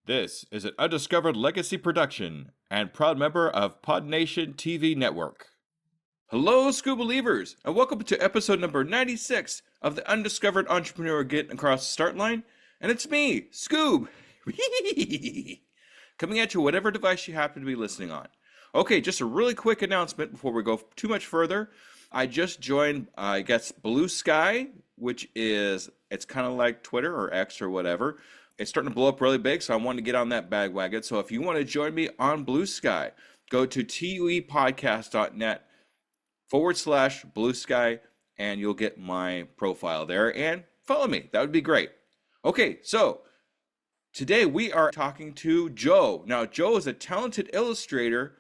This is an Undiscovered Legacy production and proud member of PodNation TV Network. Hello, Scoob believers, and welcome to episode number 96 of the Undiscovered Entrepreneur Getting Across the Start Line. And it's me, Scoob, coming at you whatever device you happen to be listening on. Okay, just a really quick announcement before we go too much further. I just joined, Blue Sky, which is, it's kind of like Twitter or X or whatever. It's starting to blow up really big, so I wanted to get on that bandwagon. So if you want to join me on Blue Sky, go to tuepodcast.net/Blue Sky, and you'll get my profile there and follow me. That would be great. Okay, so today we are talking to Joe. Now, Joe is a talented illustrator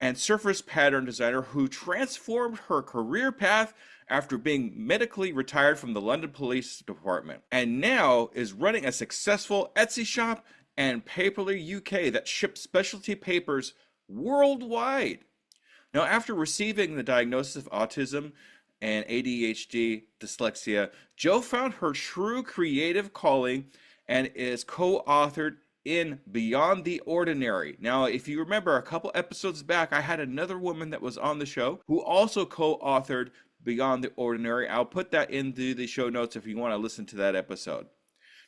and surface pattern designer who transformed her career path after being medically retired from the London Police Department, and now is running a successful Etsy shop and Paperly UK that ships specialty papers worldwide. Now, after receiving the diagnosis of autism and ADHD, dyslexia, Joe found her true creative calling and is co-authored in Beyond the Ordinary. Now, if you remember a couple episodes back, I had another woman that was on the show who also co-authored Beyond the Ordinary. I'll put that into the show notes if you want to listen to that episode.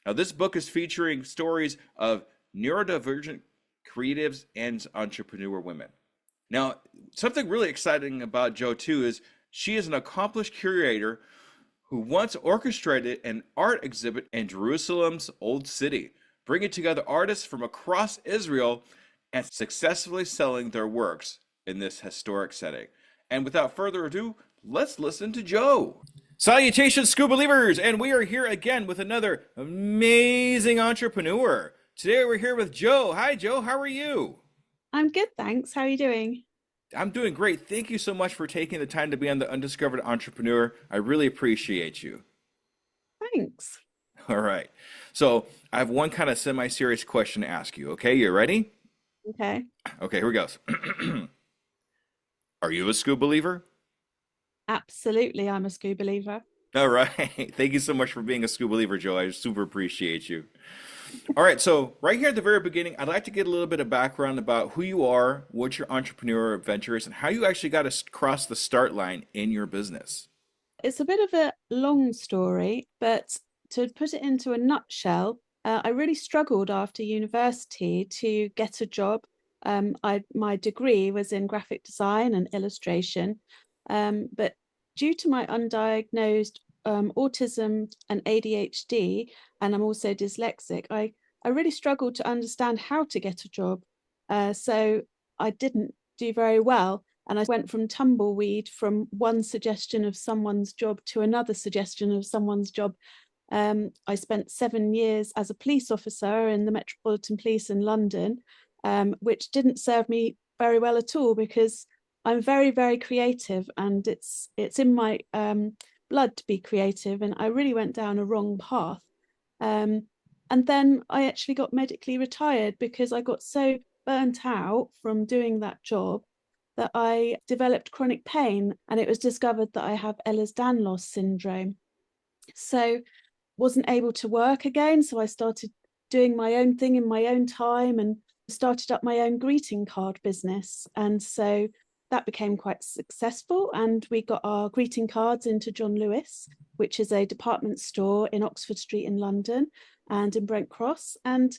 Now, this book is featuring stories of neurodivergent creatives and entrepreneur women. Now, something really exciting about Joe too is she is an accomplished curator who once orchestrated an art exhibit in Jerusalem's Old City, bringing together artists from across Israel and successfully selling their works in this historic setting. And without further ado, let's listen to Joe. Salutations, Scoob believers, and we are here again with another amazing entrepreneur. Today we're here with Joe. Hi, Joe. How are you? I'm good, thanks. How are you doing? I'm doing great. Thank you so much for taking the time to be on the Undiscovered Entrepreneur. I really appreciate you. Thanks. All right. So I have one kind of semi-serious question to ask you. Okay, you ready? Okay. Okay, here we go. Are you a Scoob believer? Absolutely, I'm a Scoob believer. All right. Thank you so much for being a Scoob believer, Joe. I super appreciate you. All right. So right here at the very beginning, I'd like to get a little bit of background about who you are, what your entrepreneurial adventure is, and how you actually got to cross the start line in your business. It's a bit of a long story, but to put it into a nutshell, I really struggled after university to get a job. My degree was in graphic design and illustration, but due to my undiagnosed autism and ADHD, and I'm also dyslexic, I really struggled to understand how to get a job. So I didn't do very well. And I went from tumbleweed from one suggestion of someone's job to another suggestion of someone's job. I spent 7 years as a police officer in the Metropolitan Police in London, which didn't serve me very well at all because I'm very, very creative, and it's in my blood to be creative, and I really went down a wrong path. And then I actually got medically retired because I got so burnt out from doing that job that I developed chronic pain, and it was discovered that I have Ehlers-Danlos syndrome. So wasn't able to work again. So I started doing my own thing in my own time and started up my own greeting card business. And so that became quite successful. And we got our greeting cards into John Lewis, which is a department store in Oxford Street in London and in Brent Cross. And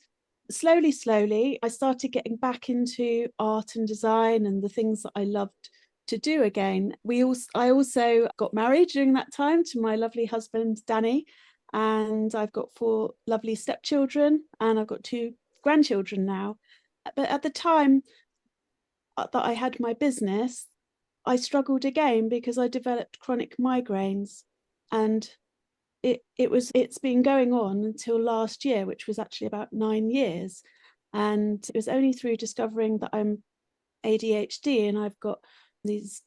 slowly, I started getting back into art and design and the things that I loved to do again. I also got married during that time to my lovely husband, Danny, and I've got 4 lovely stepchildren, and I've got 2 grandchildren now. But at the time that I had my business, I struggled again because I developed chronic migraines, and it's been going on until last year, which was actually about 9 years. And it was only through discovering that I'm ADHD and I've got these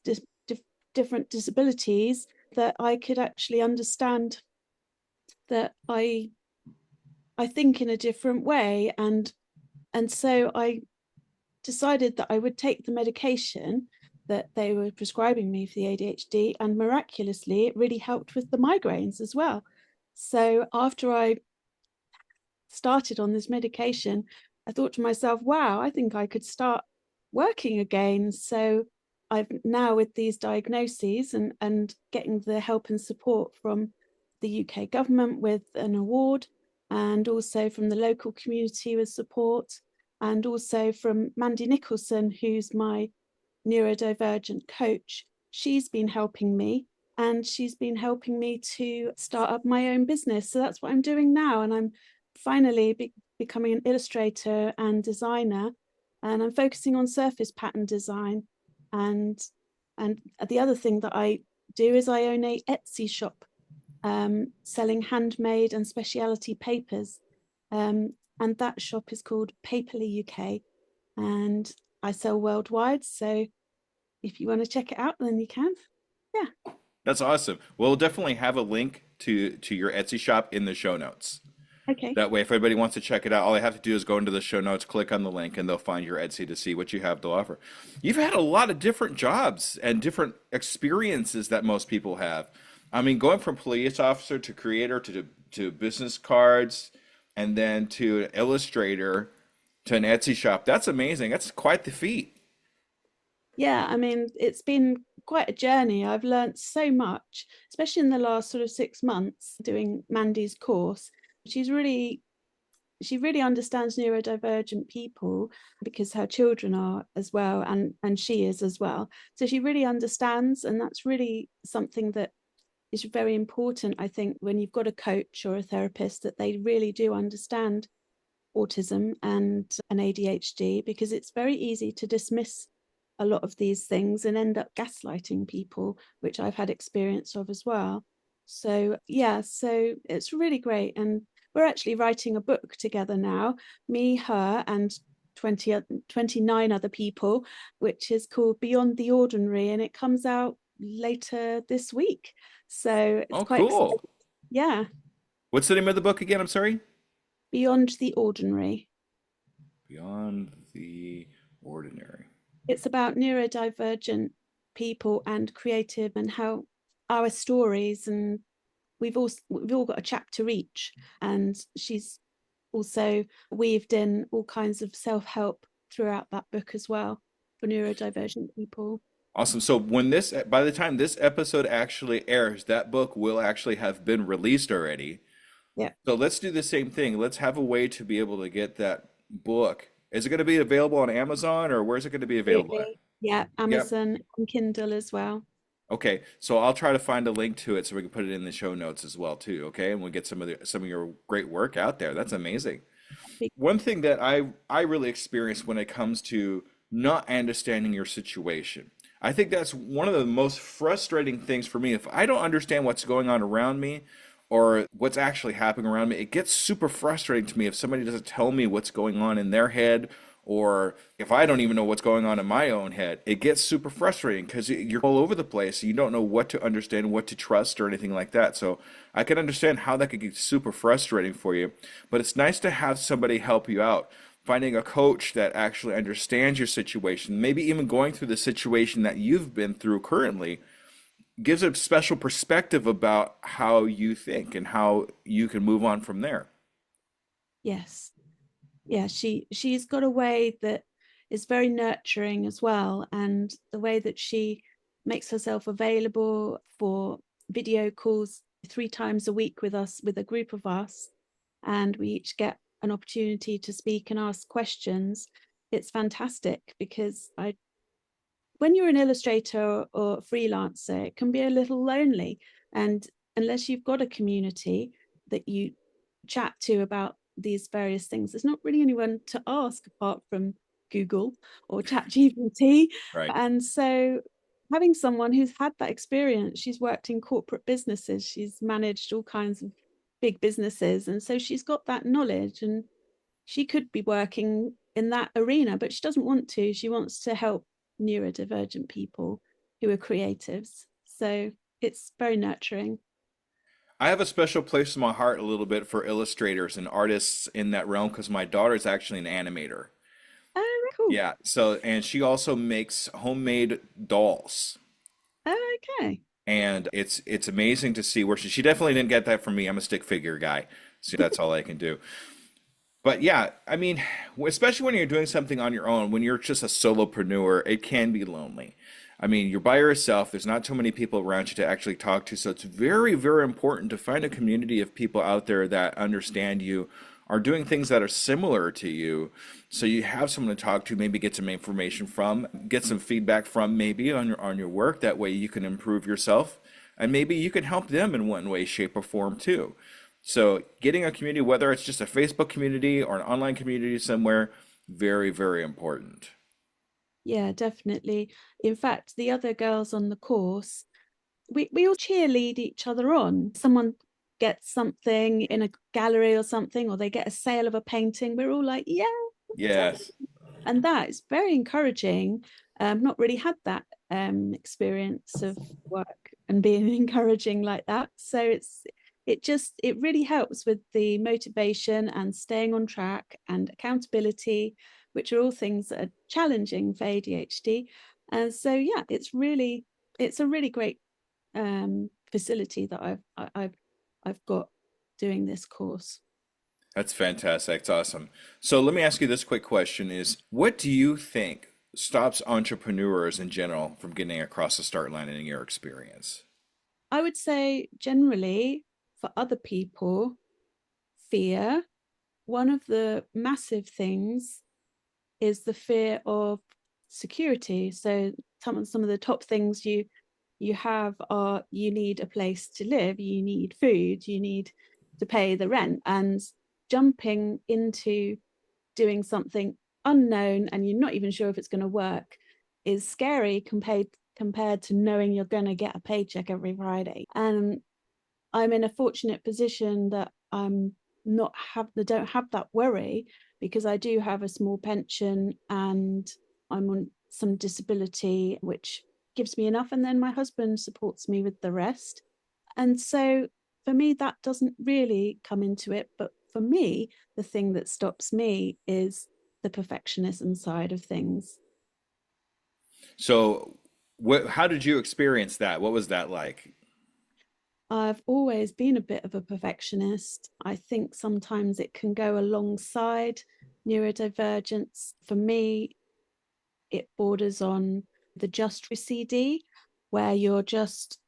different disabilities that I could actually understand that I think in a different way, and so I decided that I would take the medication that they were prescribing me for the ADHD, and miraculously it really helped with the migraines as well. So after I started on this medication, I thought to myself, wow, I think I could start working again. So I've now, with these diagnoses and getting the help and support from the UK government with an award, and also from the local community with support, and also from Mandy Nicholson, who's my neurodivergent coach. She's been helping me, and she's been helping me to start up my own business. So that's what I'm doing now. And I'm finally becoming an illustrator and designer. And I'm focusing on surface pattern design. And the other thing that I do is I own a Etsy shop, selling handmade and specialty papers. And that shop is called Paperly UK. And I sell worldwide. So if you want to check it out, then you can. Yeah. That's awesome. We'll definitely have a link to your Etsy shop in the show notes. Okay. That way, if anybody wants to check it out, all they have to do is go into the show notes, click on the link, and they'll find your Etsy to see what you have to offer. You've had a lot of different jobs and different experiences that most people have. I mean, going from police officer to creator to business cards, and then to an illustrator to an Etsy shop. That's amazing. That's quite the feat. Yeah, I mean, it's been quite a journey. I've learned so much, especially in the last sort of 6 months doing Mandy's course. She's really she really understands neurodivergent people because her children are as well, and she is as well. So she really understands, and that's really something that is very important, I think, when you've got a coach or a therapist, that they really do understand autism and an ADHD, because it's very easy to dismiss a lot of these things and end up gaslighting people, which I've had experience of as well. So yeah, so it's really great. And we're actually writing a book together now, me, her, and 29 other people, which is called Beyond the Ordinary, and it comes out later this week. So it's Oh, quite exciting. cool. Yeah, What's the name of the book again? I'm sorry. Beyond the Ordinary. Beyond the Ordinary. It's about neurodivergent people and creative, and how our stories, and we've all got a chapter each, and she's also weaved in all kinds of self-help throughout that book as well for neurodivergent people. Awesome. So by the time this episode actually airs, that book will actually have been released already. Yeah, So let's do the same thing. Let's have a way to be able to get that book. Is it going to be available on Amazon, or where's it going to be available at? absolutely. Yeah, Yep. Amazon and Kindle as well. Okay. So I'll try to find a link to it so we can put it in the show notes as well too. Okay. And we'll get some of your great work out there. That's amazing. One thing that I really experience when it comes to not understanding your situation. I think that's one of the most frustrating things for me. If I don't understand what's going on around me or what's actually happening around me, it gets super frustrating to me if somebody doesn't tell me what's going on in their head, or if I don't even know what's going on in my own head. It gets super frustrating because you're all over the place. You don't know what to understand, what to trust, or anything like that. So I can understand how that could get super frustrating for you. But it's nice to have somebody help you out. Finding a coach that actually understands your situation, maybe even going through the situation that you've been through currently, gives a special perspective about how you think and how you can move on from there. Yes. Yeah, she's got a way that is very nurturing as well, and the way that she makes herself available for video calls 3 times a week with us, with a group of us, and we each get an opportunity to speak and ask questions. It's fantastic, because I when you're an illustrator or freelancer, it can be a little lonely. And unless you've got a community that you chat to about these various things, there's not really anyone to ask apart from Google or ChatGPT. Right. And so having someone who's had that experience, she's worked in corporate businesses, she's managed all kinds of big businesses. And so she's got that knowledge, and she could be working in that arena, but she doesn't want to. She wants to help neurodivergent people who are creatives. So it's very nurturing. I have a special place in my heart a little bit for illustrators and artists in that realm because my daughter is actually an animator. Oh, cool. Yeah, so and she also makes homemade dolls. Oh, okay. And it's amazing to see where she definitely didn't get that from me. I'm a stick figure guy. So that's all I can do. But yeah, I mean, especially when you're doing something on your own, when you're just a solopreneur, it can be lonely. I mean, you're by yourself. There's not too many people around you to actually talk to. So it's very, very important to find a community of people out there that understand you, are doing things that are similar to you. So you have someone to talk to, maybe get some information from, get some feedback from maybe on your work. That way you can improve yourself. And maybe you can help them in one way, shape, or form too. So getting a community, whether it's just a Facebook community or an online community somewhere, very, very important. Yeah, definitely. In fact, the other girls on the course, we all cheerlead each other on. Someone gets something in a gallery or something, or they get a sale of a painting. We're all like, yeah, Yes. and that is very encouraging. Not really had that experience of work and being encouraging like that. So it really helps with the motivation and staying on track and accountability, which are all things that are challenging for ADHD. And so yeah, it's a really great facility that I've got doing this course. That's fantastic. That's awesome. So let me ask you this quick question is, what do you think stops entrepreneurs in general from getting across the start line in your experience? I would say generally for other people, fear. One of the massive things is the fear of security. So some of the top things you have are you need a place to live, you need food, you need to pay the rent, and jumping into doing something unknown and you're not even sure if it's going to work is scary compared to knowing you're going to get a paycheck every Friday. And I'm in a fortunate position that I'm not have I don't have that worry because I do have a small pension and I'm on some disability which gives me enough, and then my husband supports me with the rest. And so for me that doesn't really come into it, but for me the thing that stops me is the perfectionism side of things. So how did you experience that? What was that like? I've always been a bit of a perfectionist. I think sometimes it can go alongside neurodivergence. For me, it borders on the just CD, where just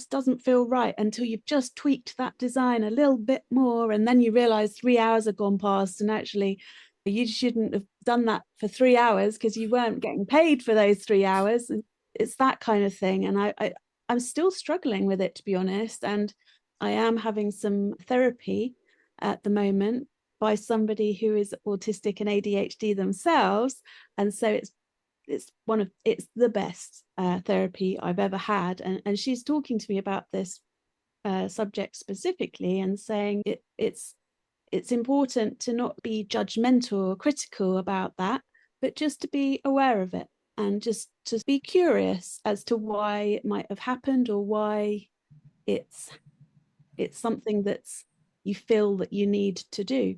doesn't feel right until you've just tweaked that design a little bit more, and then you realize 3 hours have gone past, and actually you shouldn't have done that for 3 hours because you weren't getting paid for those 3 hours. And it's that kind of thing. And I'm still struggling with it, to be honest. And I am having some therapy at the moment by somebody who is autistic and ADHD themselves. And so it's the best therapy I've ever had. And she's talking to me about this subject specifically and saying it's important to not be judgmental or critical about that, but just to be aware of it and just to be curious as to why it might have happened or why it's it's something that's you feel that you need to do.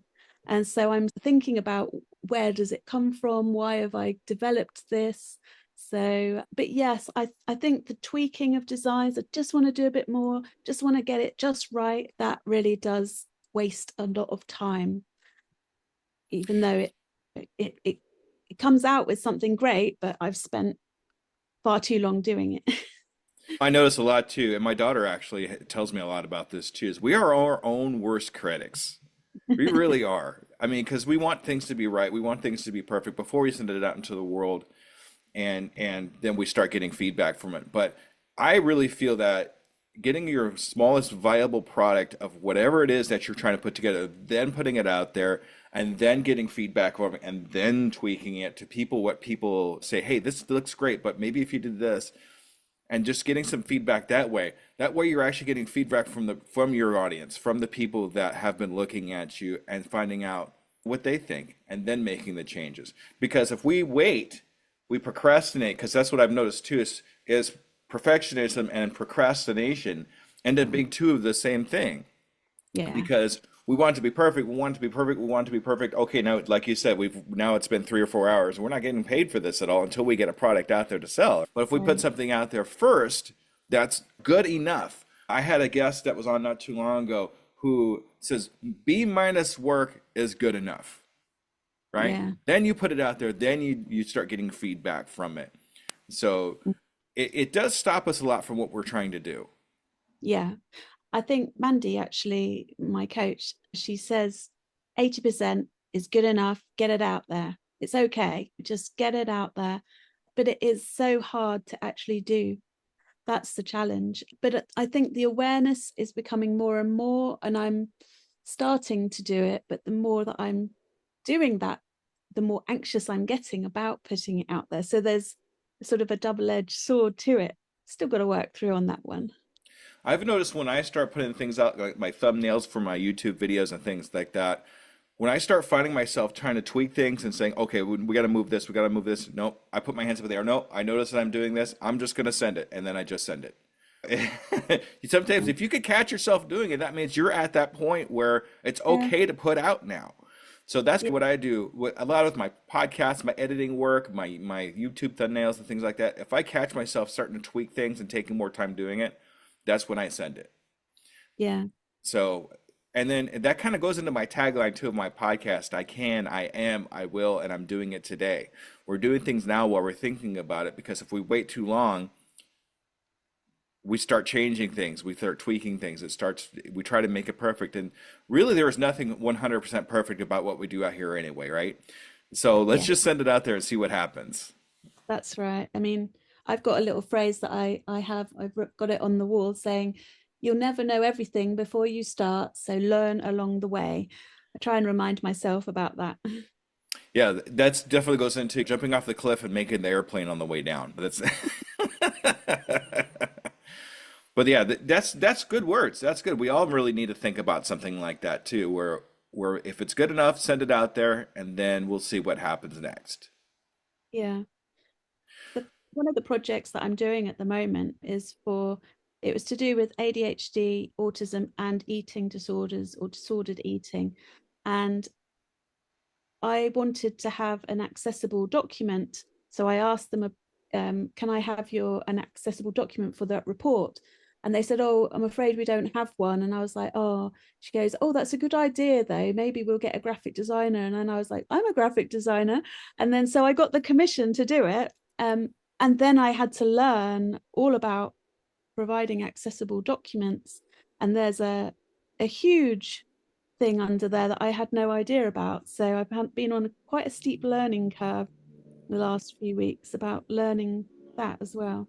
And so I'm thinking about where does it come from? Why have I developed this? So, but yes, I think the tweaking of designs, I just want to do a bit more, just want to get it just right. That really does waste a lot of time, even though it it, it comes out with something great, but I've spent far too long doing it. I notice a lot too, and my daughter actually tells me a lot about this too, is we are our own worst critics. We really are. I mean, because we want things to be right, we want things to be perfect before we send it out into the world, and then we start getting feedback from it. But I really feel that getting your smallest viable product of whatever it is that you're trying to put together, then putting it out there, and then getting feedback from it, and then tweaking it to people, what people say, hey, this looks great, but maybe if you did this, and just getting some feedback that way. That way you're actually getting feedback from your audience, from the people that have been looking at you and finding out what they think and then making the changes. Because if we wait, we procrastinate, because that's what I've noticed too is perfectionism and procrastination end up being two of the same thing, Yeah. because we want it to be perfect, we want it to be perfect, we want it to be perfect. Okay, now like you said, we've now it's been 3 or 4 hours. We're not getting paid for this at all until we get a product out there to sell. But if we put Right. something out there first, that's good enough. I had a guest that was on not too long ago who says B minus work is good enough, right? Yeah. Then you put it out there, then you start getting feedback from it. So it does stop us a lot from what we're trying to do. Yeah. I think Mandy, actually, my coach, she says 80% is good enough. Get it out there. It's okay. Just get it out there. But it is so hard to actually do. That's the challenge. But I think the awareness is becoming more and more, and I'm starting to do it. But the more that I'm doing that, the more anxious I'm getting about putting it out there. So there's sort of a double-edged sword to it. Still got to work through on that one. I've noticed when I start putting things out, like my thumbnails for my YouTube videos and things like that, when I start finding myself trying to tweak things and saying, okay, we got to move this, we got to move this. Nope, I put my hands up there. No, I notice that I'm doing this. I'm just going to send it. And then I just send it. Sometimes, if you could catch yourself doing it, that means you're at that point where it's Yeah. okay to put out now. So that's Yeah. what I do a lot with my podcasts, my editing work, my YouTube thumbnails and things like that. If I catch myself starting to tweak things and taking more time doing it, that's when I send it. Yeah. So, and then that kind of goes into my tagline too of my podcast. I can, I am, I will, and I'm doing it today. We're doing things now while we're thinking about it, because if we wait too long, we start changing things, we start tweaking things. We try to make it perfect. And really, there is nothing 100% perfect about what we do out here anyway, right? So let's Yeah. just send it out there and see what happens. That's right. I mean, I've got a little phrase that I've got it on the wall saying, "You'll never know everything before you start, so learn along the way." I try and remind myself about that. Yeah, that's definitely goes into jumping off the cliff and making the airplane on the way down. That's But yeah, that's good words. That's good. We all really need to think about something like that too, where if it's good enough, send it out there, and then we'll see what happens next. Yeah. One of the projects that I'm doing at the moment it was to do with ADHD, autism, and eating disorders or disordered eating. And I wanted to have an accessible document. So I asked them, can I have an accessible document for that report? And they said, oh, I'm afraid we don't have one. And I was like, oh, she goes, oh, that's a good idea, though. Maybe we'll get a graphic designer. And then I was like, I'm a graphic designer. And then so I got the commission to do it. And then I had to learn all about providing accessible documents. And there's a huge thing under there that I had no idea about. So I've been on quite a steep learning curve the last few weeks about learning that as well.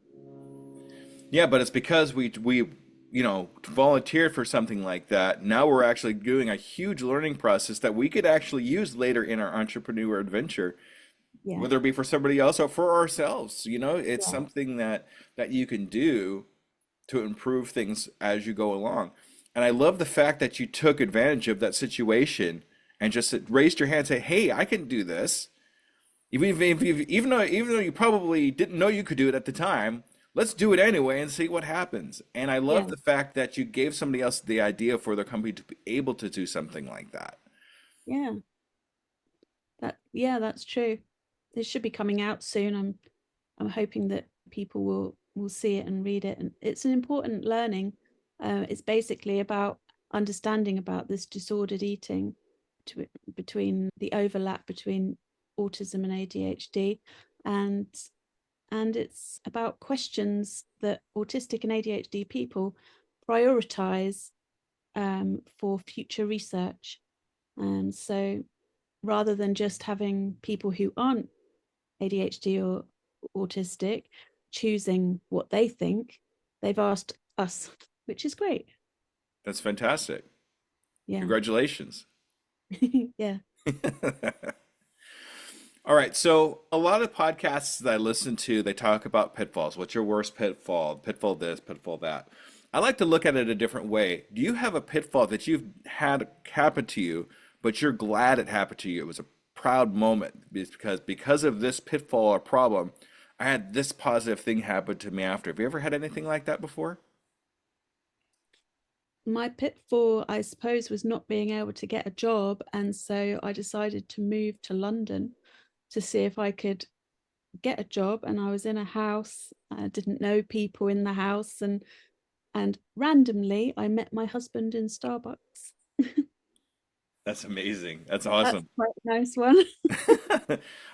Yeah, but it's because we volunteered for something like that. Now we're actually doing a huge learning process that we could actually use later in our entrepreneur adventure, Yeah. whether it be for somebody else or for ourselves. It's Yeah. something that you can do to improve things as you go along. And I love the fact that you took advantage of that situation and just raised your hand and say, "Hey, I can do this." Even though you probably didn't know you could do it at the time, let's do it anyway and see what happens. And I love Yeah. the fact that you gave somebody else the idea for their company to be able to do something like that. Yeah. That's true. It should be coming out soon. I'm hoping that people will see it and read it. And it's an important learning. It's basically about understanding about this disordered eating between the overlap between autism and ADHD, and it's about questions that autistic and ADHD people prioritize for future research. And so rather than just having people who aren't ADHD or autistic choosing what they think, they've asked us, which is great. That's fantastic. Yeah. Congratulations. Yeah. All right, so a lot of podcasts that I listen to, they talk about pitfalls. What's your worst pitfall? Pitfall this, pitfall that. I like to look at it a different way. Do you have a pitfall that you've had happen to you, but you're glad it happened to you? It was a proud moment because of this pitfall or problem, I had this positive thing happen to me after. Have you ever had anything like that before? My pitfall, I suppose, was not being able to get a job. And so I decided to move to London to see if I could get a job. And I was in a house. I didn't know people in the house. And randomly, I met my husband in Starbucks. That's amazing. That's That's awesome. quite a nice one.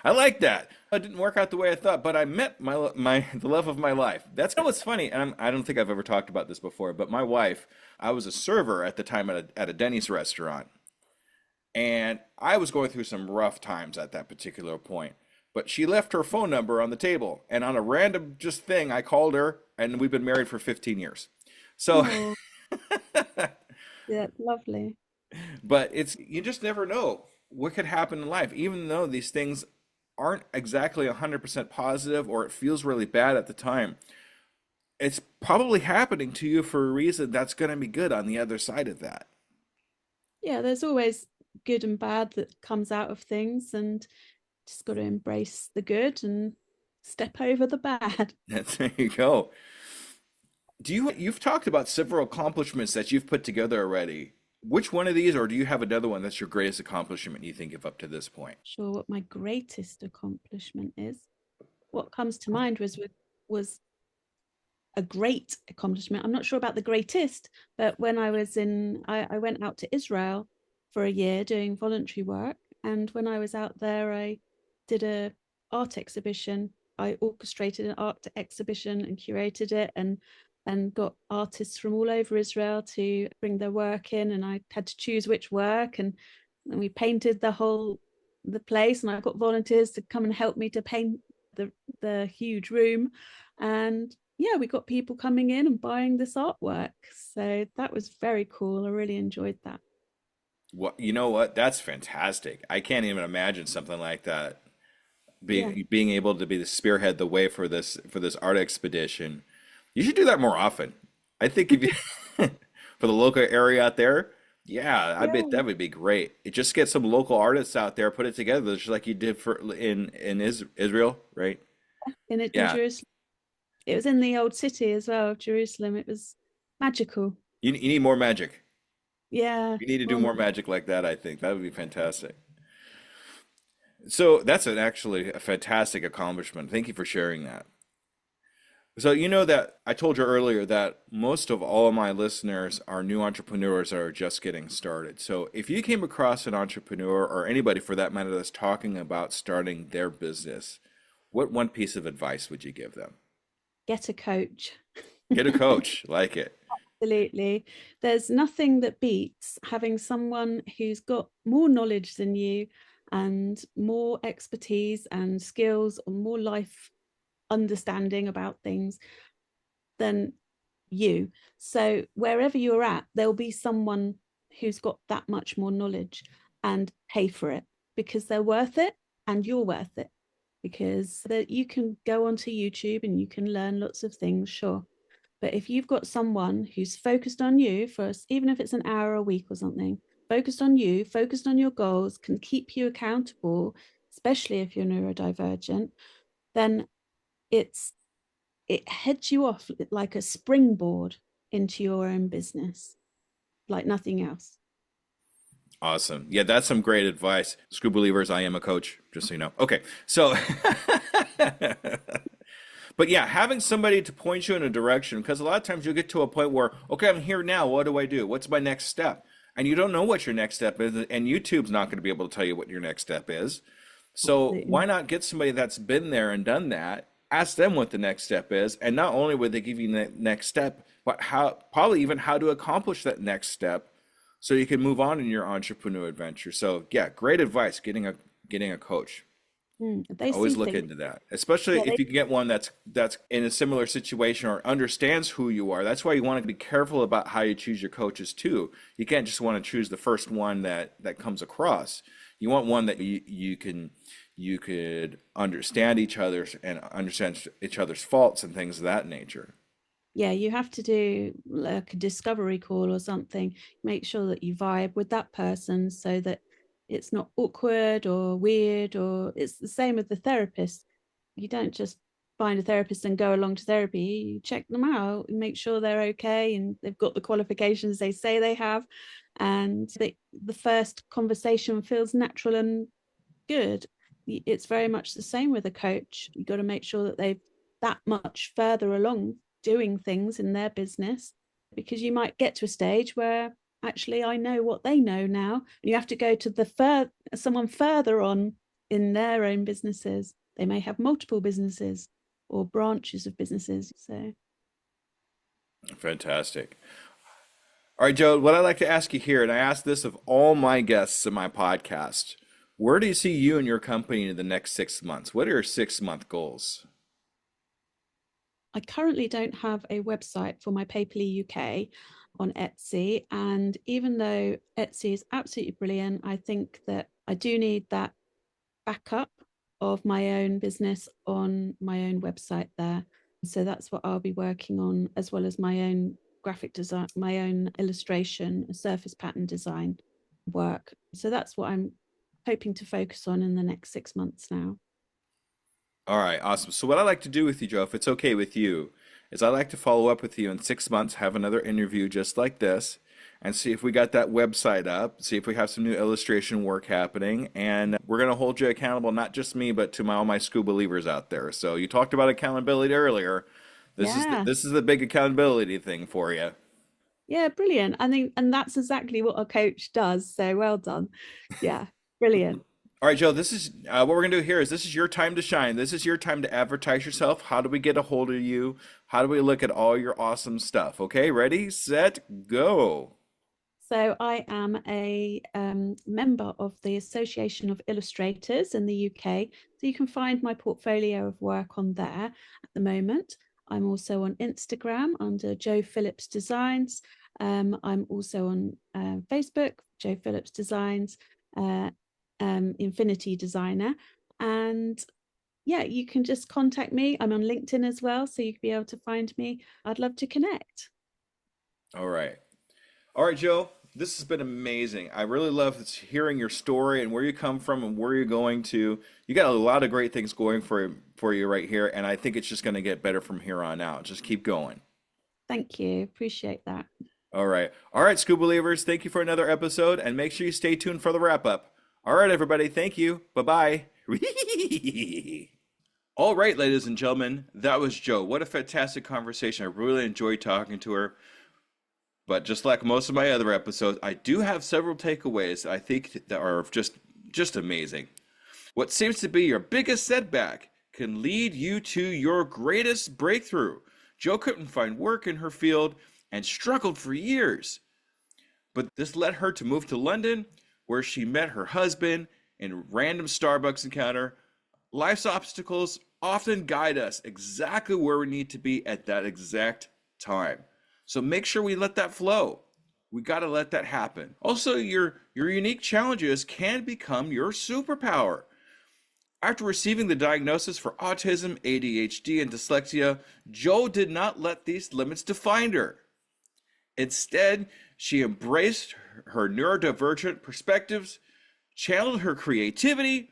I like that. It didn't work out the way I thought, but I met the love of my life. That's what's funny, and I don't think I've ever talked about this before, but my wife, I was a server at the time at a Denny's restaurant, and I was going through some rough times at that particular point. But she left her phone number on the table, and on a random just thing, I called her, and we've been married for 15 years. So, Oh, yeah, lovely. but it's you just never know what could happen in life, even though these things aren't exactly 100% positive or it feels really bad at the time. It's probably happening to you for a reason that's going to be good on the other side of that. Yeah, there's always good and bad that comes out of things, and just got to embrace the good and step over the bad. There you go. You've talked about several accomplishments that you've put together already. Which one of these, or do you have another one that's your greatest accomplishment you think of up to this point? Sure, what my greatest accomplishment is. What comes to mind was a great accomplishment. I'm not sure about the greatest, but when I went out to Israel for a year doing voluntary work. And when I was out there, I did a art exhibition. I orchestrated an art exhibition and curated it, and got artists from all over Israel to bring their work in. And I had to choose which work, and we painted the place. And I got volunteers to come and help me to paint the huge room. And yeah, we got people coming in and buying this artwork. So that was very cool. I really enjoyed that. What, you know what? That's fantastic. I can't even imagine something like that. Yeah. Being able to be the spearhead the way for this art expedition. You should do that more often. I think if you for the local area out there, yeah, I bet Yeah. that would be great. It just get some local artists out there, put it together, just like you did for in Israel, right? In Yeah, Jerusalem. It was in the old city as well of Jerusalem. It was magical. you need more magic. Yeah. You need to do Well, more magic like that, I think. That would be fantastic. So that's actually a fantastic accomplishment. Thank you for sharing that. So you know that I told you earlier that most of all of my listeners are new entrepreneurs that are just getting started. So if you came across an entrepreneur or anybody for that matter that's talking about starting their business, what one piece of advice would you give them? get a coach. Get a coach, like it. Absolutely. There's nothing that beats having someone who's got more knowledge than you and more expertise and skills or more life understanding about things than you. So wherever you're at, there'll be someone who's got that much more knowledge, and pay for it because they're worth it and you're worth it. Because that you can go onto YouTube and you can learn lots of things, sure. But if you've got someone who's focused on you for us, even if it's an hour a week or something, focused on you, focused on your goals, can keep you accountable, especially if you're neurodivergent, then it's it heads you off like a springboard into your own business, like nothing else. Awesome. Yeah, that's some great advice. Screw believers, I am a coach, just so you know. Okay, so but yeah, having somebody to point you in a direction, because a lot of times you'll get to a point where, okay, I'm here now. What do I do? What's my next step? And you don't know what your next step is, and YouTube's not going to be able to tell you what your next step is. So Absolutely. why not get somebody that's been there and done that? Ask them what the next step is, and not only would they give you the next step, but how probably even how to accomplish that next step, so you can move on in your entrepreneur adventure. So yeah, great advice. Getting a coach. They Always see look things. into that, especially Yeah, if you can get one that's in a similar situation or understands who you are. That's why you want to be careful about how you choose your coaches too. You can't just want to choose the first one that comes across. You want one that you could understand each other's and understand each other's faults and things of that nature. yeah, you have to do like a discovery call or something. Make sure that you vibe with that person so that it's not awkward or weird. Or it's the same with the therapist. You don't just find a therapist and go along to therapy. You check them out and make sure they're okay and they've got the qualifications they say they have, and the first conversation feels natural and good. It's very much the same with a coach. You got to make sure that they've that much further along doing things in their business, because you might get to a stage where actually I know what they know now, and you have to go to someone further on in their own businesses. They may have multiple businesses or branches of businesses. So Fantastic. All right, Joe, what I'd like to ask you here, and I ask this of all my guests in my podcast, where do you see you and your company in the next 6 months? What are your 6 month goals? I currently don't have a website for my Paperly UK on Etsy. And even though Etsy is absolutely brilliant, I think that I do need that backup of my own business on my own website there. So that's what I'll be working on, as well as my own graphic design, my own illustration, surface pattern design work. So that's what I'm hoping to focus on in the next 6 months now. All right, awesome. So what I like to do with you, Joe, if it's okay with you, is I like to follow up with you in 6 months, have another interview just like this, and see if we got that website up, see if we have some new illustration work happening, and we're gonna hold you accountable, not just me, but to all my Scoob believers out there. So you talked about accountability earlier. Yeah. This is the big accountability thing for you. Yeah, brilliant. I think, and that's exactly what a coach does. So well done. Yeah, brilliant. All right, Joe, this is what we're going to do here is this is your time to shine. This is your time to advertise yourself. How do we get a hold of you? How do we look at all your awesome stuff? Okay, ready, set, go. So I am a member of the Association of Illustrators in the UK. So you can find my portfolio of work on there at the moment. I'm also on Instagram under Joe Phillips Designs. I'm also on Facebook, Joe Phillips Designs, uh, Infinity Designer. And yeah, you can just contact me. I'm on LinkedIn as well, so you can be able to find me. I'd love to connect. All right. All right, Joe, this has been amazing. I really love hearing your story and where you come from and where you're going to. You got a lot of great things going for you right here, and I think it's just going to get better from here on out. Just keep going. Thank you. Appreciate that. All right. All right, School Believers, thank you for another episode, and make sure you stay tuned for the wrap up. All right, everybody, thank you. Bye-bye. All right, ladies and gentlemen, that was Joe. What a fantastic conversation. I really enjoyed talking to her. But just like most of my other episodes, I do have several takeaways that I think that are just amazing. What seems to be your biggest setback can lead you to your greatest breakthrough. Joe couldn't find work in her field and struggled for years. But this led her to move to London, where she met her husband in a random Starbucks encounter. Life's obstacles often guide us exactly where we need to be at that exact time. So make sure we let that flow. We got to let that happen. Also, your unique challenges can become your superpower. After receiving the diagnosis for autism, ADHD, and dyslexia, Joe did not let these limits define her. Instead, she embraced her neurodivergent perspectives, channeled her creativity,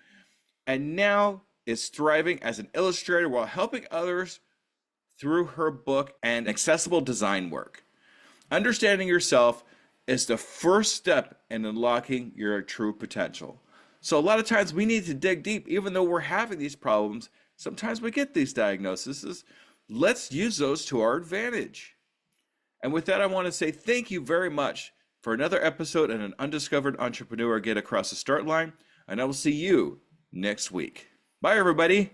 and now is thriving as an illustrator while helping others through her book and accessible design work. Understanding yourself is the first step in unlocking your true potential. So a lot of times we need to dig deep, even though we're having these problems. Sometimes we get these diagnoses. Let's use those to our advantage. And with that, I want to say thank you very much for another episode in an Undiscovered Entrepreneur Get Across the Start Line. And I will see you next week. Bye, everybody.